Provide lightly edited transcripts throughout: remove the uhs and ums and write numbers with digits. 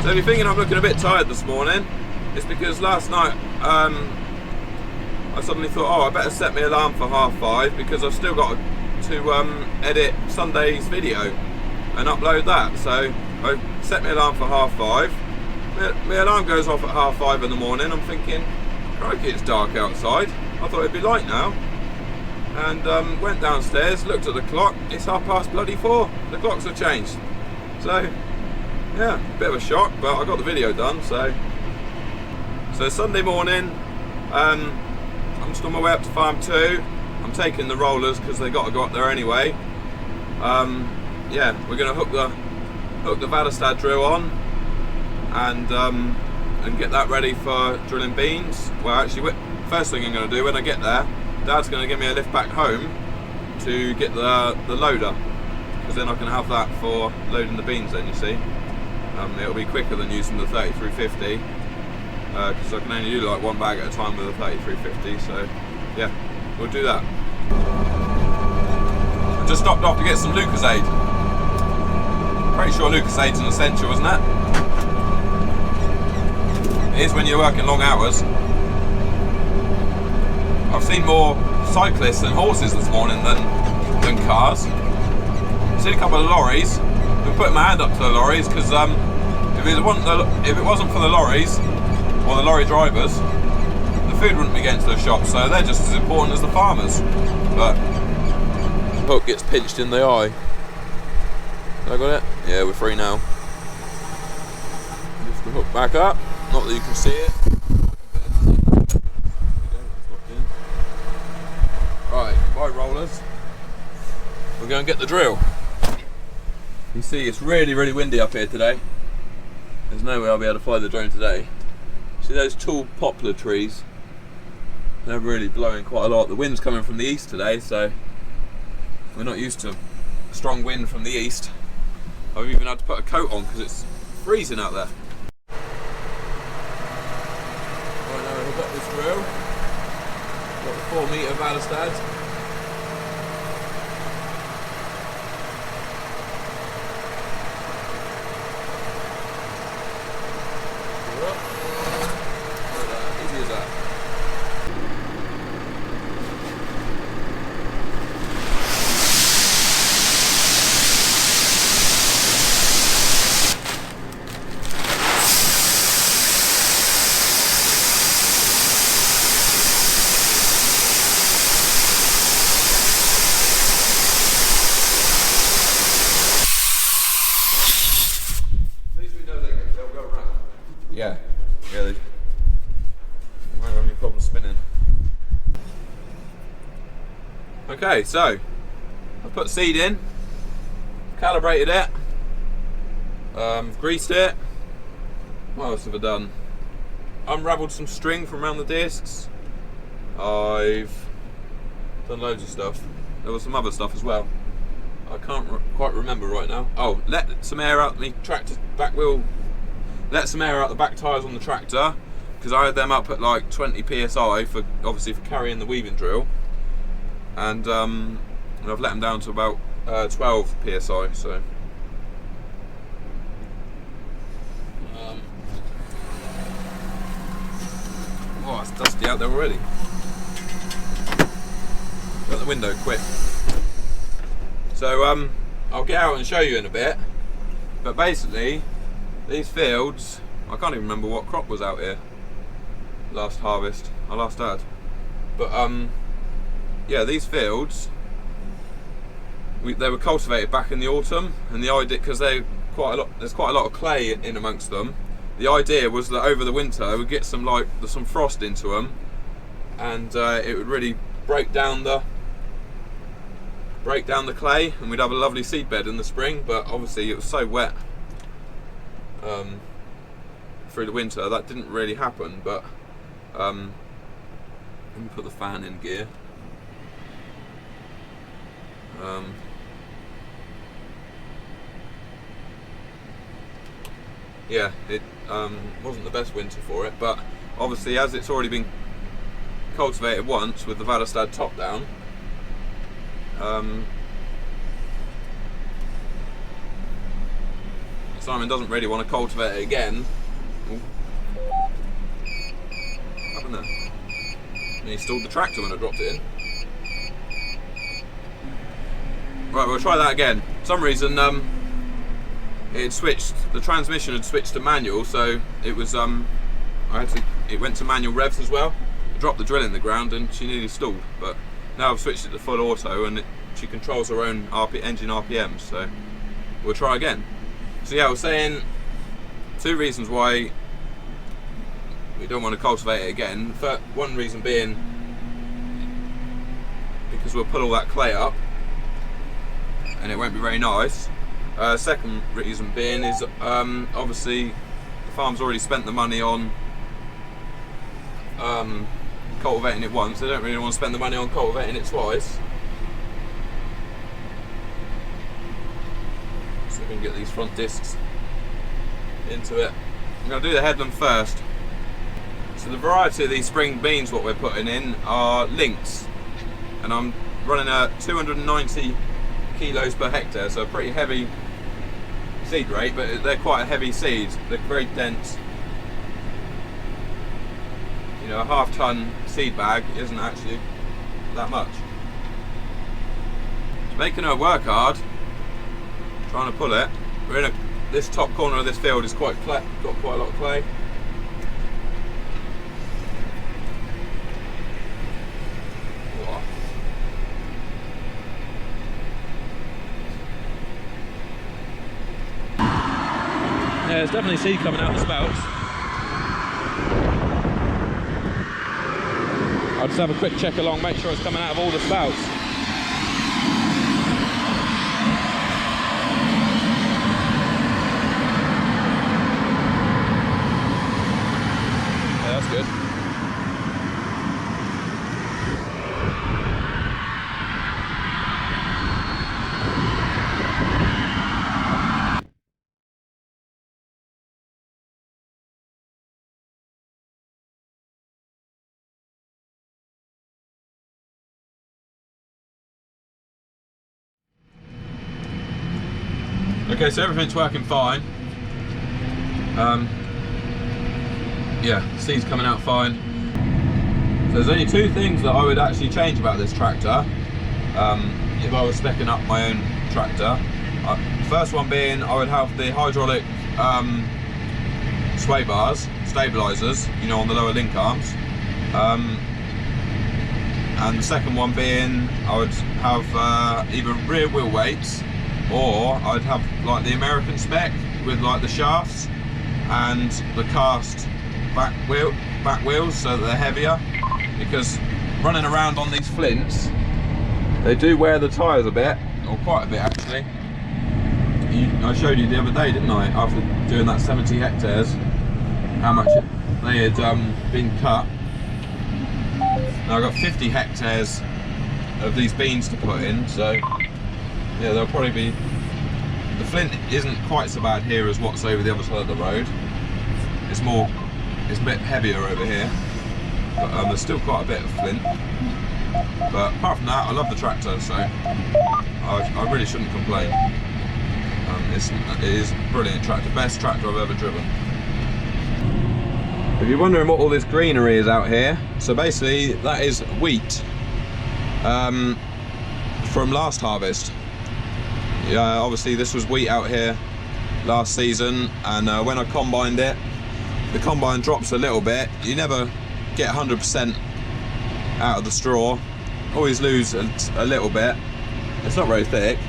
So if you're thinking I'm looking a bit tired this morning, it's because last night I suddenly thought, oh, I better set my alarm for 5:30 because I've still got to edit Sunday's video and upload that. So I set my alarm for 5:30. My alarm goes off at 5:30 in the morning. I'm thinking, crikey, it's dark outside. I thought it'd be light now. And went downstairs, looked at the clock, it's 4:30. The clocks have changed. So, yeah, bit of a shock, but I got the video done, so Sunday morning, I'm just on my way up to farm 2. I'm taking the rollers because they got to go up there anyway. Yeah, we're going to hook the Vaderstad drill on and get that ready for drilling beans. Well, actually, first thing I'm going to do when I get there, Dad's going to give me a lift back home to get the loader, because then I can have that for loading the beans then, you see. It'll be quicker than using the 3350, because I can only do like one bag at a time with a 3350, so yeah, we'll do that. I just stopped off to get some Lucozade. Pretty sure Lucosade's an essential, isn't it? It is when you're working long hours. I've seen more cyclists and horses this morning than cars. I've seen a couple of lorries. I've put my hand up to the lorries because if it wasn't for the lorries or the lorry drivers, the food wouldn't be getting to the shops. So they're just as important as the farmers. But the hook gets pinched in the eye. Have I got it? Yeah, we're free now. Lift the hook back up. Not that you can see it. Right, bye rollers. We're going to get the drill. You see, it's really, really windy up here today. There's no way I'll be able to fly the drone today. See those tall poplar trees? They're really blowing quite a lot. The wind's coming from the east today, so we're not used to strong wind from the east. I've even had to put a coat on because it's freezing out there. Right now we've got this drill. Got the 4 metre Vaderstad. Easy as that. Yeah, they won't have any problem spinning. Okay, so I've put seed in, calibrated it, greased it. What else have I done? Unravelled some string from around the discs. I've done loads of stuff. There was some other stuff as well. I can't quite remember right now. Oh, let some air out the tractor back wheel. Let some air out the back tyres on the tractor, because I had them up at like 20 psi for obviously for carrying the weaving drill, and I've let them down to about 12 psi. So oh, it's dusty out there already. Got the window quick. So I'll get out and show you in a bit, but basically these fields, I can't even remember what crop was out here last harvest, I last had. But yeah, these fields, they were cultivated back in the autumn, and the idea, because there's quite a lot of clay in amongst them, the idea was that over the winter we'd get some frost into them, and it would really break down the clay, and we'd have a lovely seed bed in the spring. But obviously it was so wet through the winter that didn't really happen. But let me put the fan in gear. Yeah, it wasn't the best winter for it, but obviously as it's already been cultivated once with the Vaderstad top down, Simon doesn't really want to cultivate it again. Ooh. What happened there? And he stalled the tractor when I dropped it in. Right, we'll try that again. For some reason, it had switched. The transmission had switched to manual, so it was. It went to manual revs as well. I dropped the drill in the ground, and she nearly stalled. But now I've switched it to full auto, and she controls her own engine RPMs. So we'll try again. So yeah, I was saying 2 reasons why we don't want to cultivate it again. One reason being because we'll pull all that clay up and it won't be very nice. Second reason being is obviously the farm's already spent the money on cultivating it once. They don't really want to spend the money on cultivating it twice. So we can get these front discs into it. I'm going to do the headland first. So the variety of these spring beans what we're putting in are links, and I'm running at 290 kilos per hectare, so a pretty heavy seed rate, but they're quite a heavy seed. They're very dense. You know, a half-ton seed bag isn't actually that much. It's making her work hard, trying to pull it. We're in this top corner of this field is got quite a lot of clay. Yeah, there's definitely seed coming out of the spouts. I'll just have a quick check along, make sure it's coming out of all the spouts. Yeah, that's good. Okay, so everything's working fine. Yeah, seed's coming out fine. So there's only 2 things that I would actually change about this tractor if I was speccing up my own tractor. First one being I would have the hydraulic sway bars, stabilizers, you know, on the lower link arms. And the second one being I would have either rear wheel weights, or I'd have like the American spec with like the shafts and the cast back wheels so that they're heavier, because running around on these flints they do wear the tyres a bit, or quite a bit actually. I showed you the other day, didn't I, after doing that 70 hectares, how much they had been cut. Now I've got 50 hectares of these beans to put in, so yeah, they'll probably be. The flint isn't quite so bad here as what's over the other side of the road. It's a bit heavier over here, but there's still quite a bit of flint. But apart from that, I love the tractor, so I really shouldn't complain. It is a brilliant tractor, best tractor I've ever driven. If you're wondering what all this greenery is out here, so basically that is wheat from last harvest. Yeah, obviously this was wheat out here last season, and when I combined it, the combine drops a little bit. You never get 100% out of the straw, always lose a little bit. It's not very thick.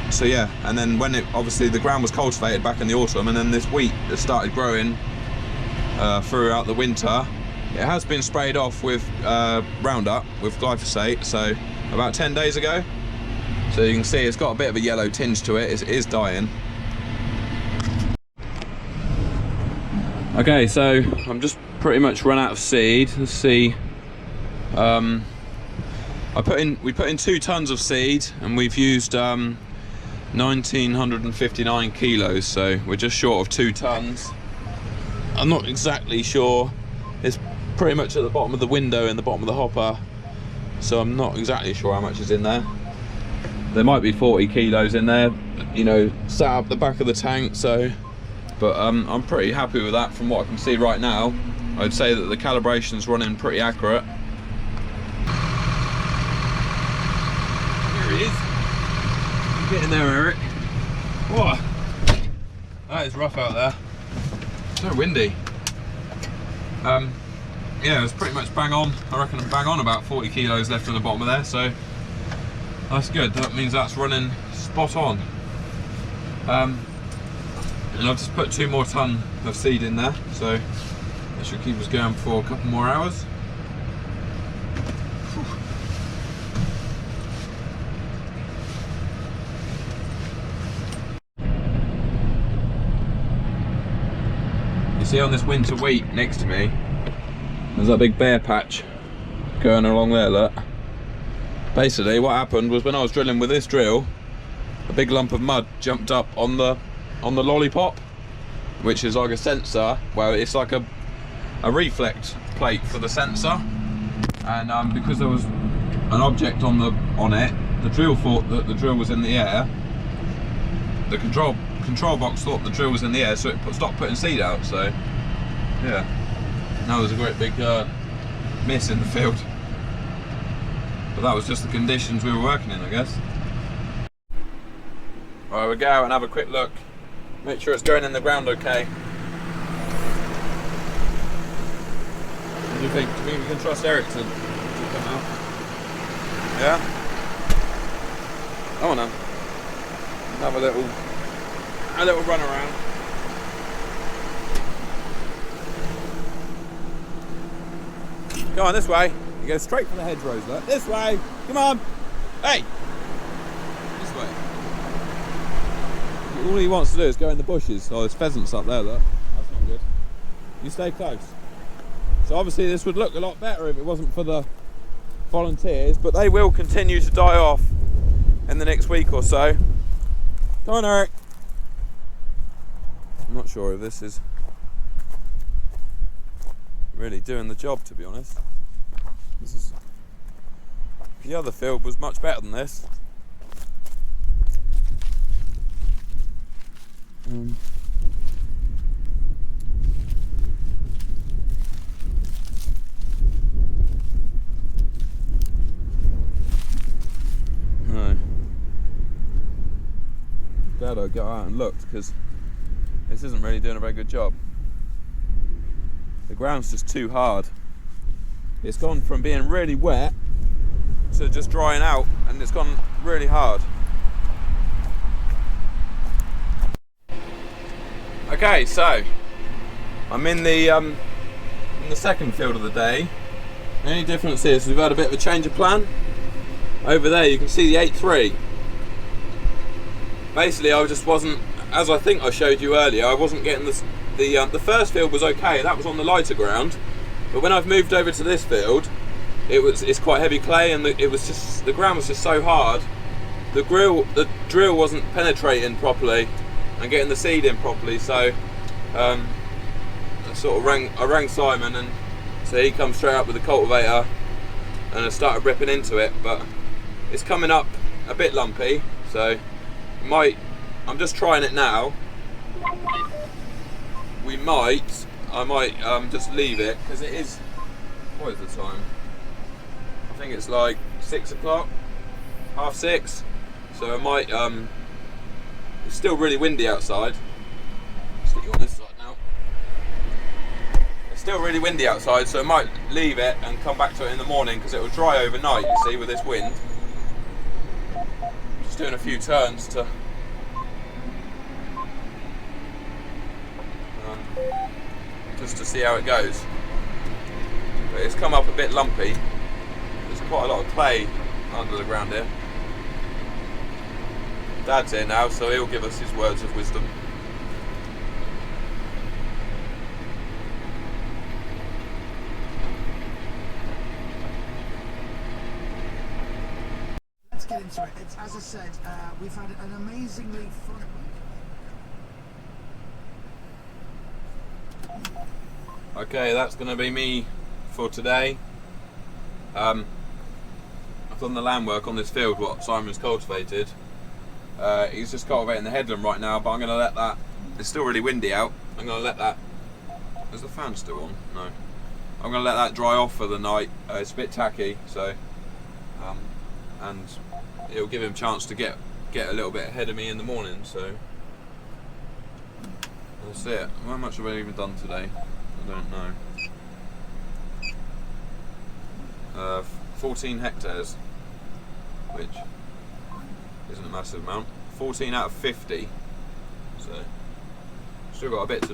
So yeah, and then when obviously the ground was cultivated back in the autumn, and then this wheat that started growing throughout the winter, it has been sprayed off with Roundup, with glyphosate, so about 10 days ago. So you can see it's got a bit of a yellow tinge to it. It is dying. Okay, so I'm just pretty much run out of seed. Let's see. We put in 2 tons of seed, and we've used 1959 kilos, so we're just short of 2 tons. I'm not exactly sure. It's pretty much at the bottom of the window and the bottom of the hopper, so I'm not exactly sure how much is in there. there might be 40 kilos in there, you know, sat up the back of the tank. So, but I'm pretty happy with that from what I can see right now. I'd say that the calibration's running pretty accurate. Here he is. Get in there, Eric. Whoa, that is rough out there. So windy. Yeah, it was pretty much bang on. I reckon I'm bang on about 40 kilos left on the bottom of there, so that's good. That means that's running spot on. And I've just put 2 more tonne of seed in there, so that should keep us going for a couple more hours. You see on this winter wheat next to me, there's that big bare patch going along there, look. Basically what happened was when I was drilling with this drill, a big lump of mud jumped up on the lollipop, which is like a sensor. Well, it's like a reflect plate for the sensor, and because there was an object on it, the drill thought that the drill was in the air. The control box thought the drill was in the air, so it stopped putting seed out. So yeah, now there's a great big miss in the field, but that was just the conditions we were working in, I guess. Right, we'll go out and have a quick look, make sure it's going in the ground okay. What do you think? Do you think we can trust Eric to come out? Yeah? Come on then. Have a little run around. Go on, this way. You go straight for the hedgerows, look. This way. Come on. Hey. This way. All he wants to do is go in the bushes. Oh, there's pheasants up there, look. That's not good. You stay close. So obviously this would look a lot better if it wasn't for the volunteers, but they will continue to die off in the next week or so. Come on, Eric. I'm not sure if this is really doing the job, to be honest. The other field was much better than this. No. Glad I got out and looked, because this isn't really doing a very good job. The ground's just too hard. It's gone from being really wet to just drying out, and it's gone really hard. Okay, so I'm in the second field of the day. The only difference is we've had a bit of a change of plan. Over there you can see the 8.3. Basically I just wasn't, as I think I showed you earlier, I wasn't getting the first field was okay, that was on the lighter ground, but when I've moved over to this field, it's quite heavy clay, and the ground was just so hard. The drill wasn't penetrating properly and getting the seed in properly, so I rang Simon, and so he comes straight up with the cultivator and I started ripping into it, but it's coming up a bit lumpy, so I'm just trying it now. I might just leave it, because it is, what is the time? I think it's like 6 o'clock, 6:30, so I might, it's still really windy outside. Let's get you on this side now. It's still really windy outside, so I might leave it and come back to it in the morning, because it will dry overnight, you see, with this wind. Just doing a few turns to just to see how it goes. But it's come up a bit lumpy. There's quite a lot of clay under the ground here. Dad's here now, so he'll give us his words of wisdom. Let's get into it. It's, as I said, we've had an amazingly fun week. Okay, that's going to be me for today. I I've done the land work on this field what Simon's cultivated. He's just cultivating the headland right now, but I'm going to let that, it's still really windy out, I'm going to let that, is the fan still on? No. I'm going to let that dry off for the night. It's a bit tacky, so, and it'll give him a chance to get a little bit ahead of me in the morning, so that's it. How much have I even done today? I don't know. 14 hectares, which isn't a massive amount. 14 out of 50, so still got a bit to do.